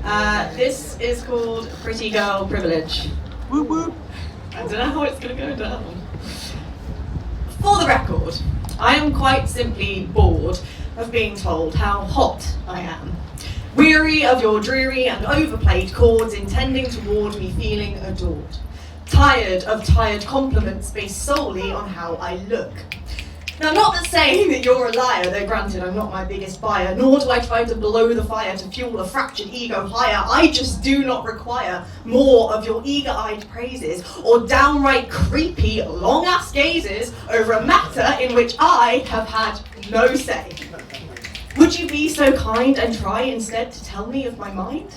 This is called Pretty Girl Privilege. Whoop whoop. I don't know how it's going to go down. For the record, I am quite simply bored of being told how hot I am. Weary of your dreary and overplayed chords intending to ward me feeling adored. Tired of tired compliments based solely on how I look. Now, not that saying that you're a liar, though granted I'm not my biggest buyer, nor do I try to blow the fire to fuel a fractured ego higher. I just do not require more of your eager-eyed praises or downright creepy, long-ass gazes over a matter in which I have had no say. Would you be so kind and try instead to tell me of my mind?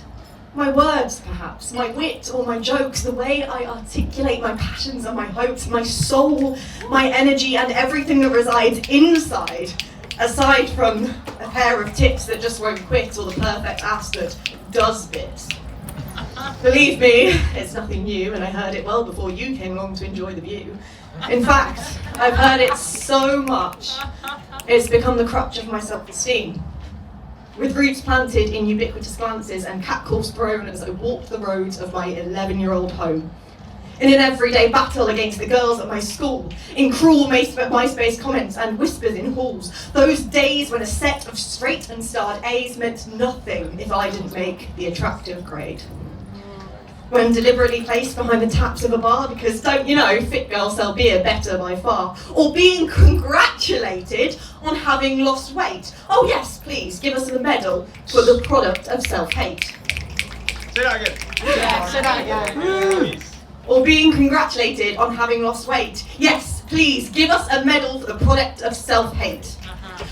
My words, perhaps, my wit or my jokes, the way I articulate my passions and my hopes, my soul, my energy and everything that resides inside, aside from a pair of tits that just won't quit or the perfect ass that does bits. Believe me, it's nothing new and I heard it well before you came along to enjoy the view. In fact, I've heard it so much, it's become the crutch of my self-esteem. With roots planted in ubiquitous glances and catcalls thrown as I walked the roads of my 11-year-old home. In an everyday battle against the girls at my school, in cruel MySpace comments and whispers in halls, those days when a set of straight and starred A's meant nothing if I didn't make the attractive grade. When deliberately placed behind the taps of a bar because, don't you know, fit girls sell beer better by far. Or being congratulated on having lost weight. Oh yes, please, give us a medal for the product of self-hate. Say that again. Yeah, say that again. Or being congratulated on having lost weight. Yes, please, give us a medal for the product of self-hate.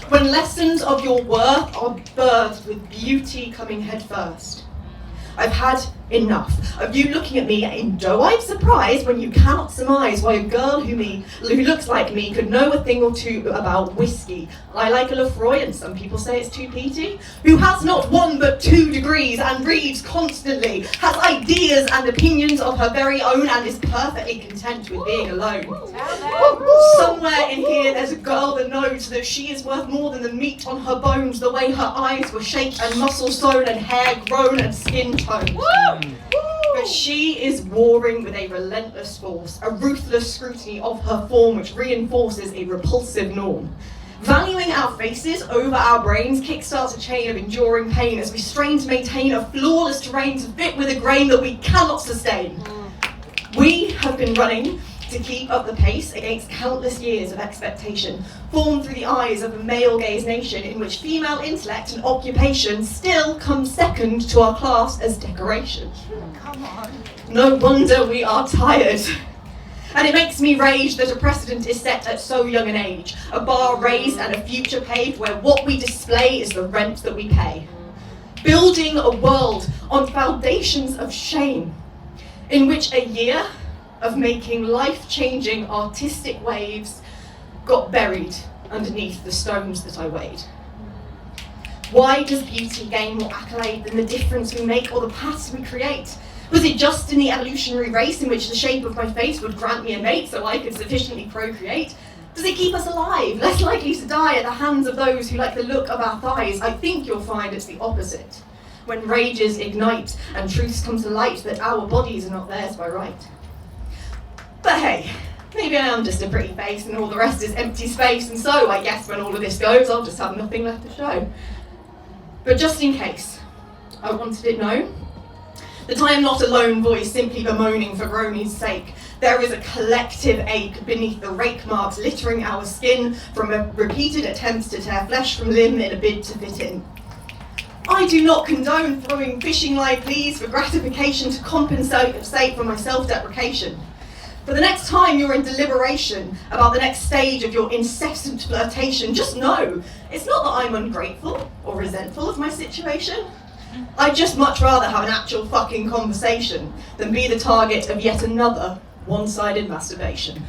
When lessons of your worth are birthed with beauty coming head first. I've had enough of you looking at me in doe-eyed surprise when you cannot surmise why a girl who looks like me could know a thing or two about whiskey. I like a Lefroy and some people say it's too peaty. Who has not 1 but 2 degrees and reads constantly, has ideas and opinions of her very own and is perfectly content with being alone. Somewhere in here there's a girl that knows that she is worth more than the meat on her bones, the way her eyes were shaped and muscle sewn and hair grown and skin toned. But she is warring with a relentless force, a ruthless scrutiny of her form which reinforces a repulsive norm. Valuing our faces over our brains kickstarts a chain of enduring pain as we strain to maintain a flawless terrain to fit with a grain that we cannot sustain. We have been running to keep up the pace against countless years of expectation, formed through the eyes of a male-gaze nation in which female intellect and occupation still come second to our class as decoration. Come on. No wonder we are tired. And it makes me rage that a precedent is set at so young an age, a bar raised and a future paved where what we display is the rent that we pay. Building a world on foundations of shame, in which a year of making life-changing artistic waves got buried underneath the stones that I weighed. Why does beauty gain more accolade than the difference we make or the paths we create? Was it just in the evolutionary race in which the shape of my face would grant me a mate so I could sufficiently procreate? Does it keep us alive, less likely to die at the hands of those who like the look of our thighs? I think you'll find it's the opposite. When rages ignite and truths come to light that our bodies are not theirs by right. But hey, maybe I am just a pretty face and all the rest is empty space, and so I guess when all of this goes, I'll just have nothing left to show. But just in case, I wanted it known that I am not a lone voice simply bemoaning for groaning's sake. There is a collective ache beneath the rake marks littering our skin from repeated attempts to tear flesh from limb in a bid to fit in. I do not condone throwing fishing line pleas for gratification to compensate for my self-deprecation. But the next time you're in deliberation about the next stage of your incessant flirtation, just know it's not that I'm ungrateful or resentful of my situation. I'd just much rather have an actual fucking conversation than be the target of yet another one-sided masturbation.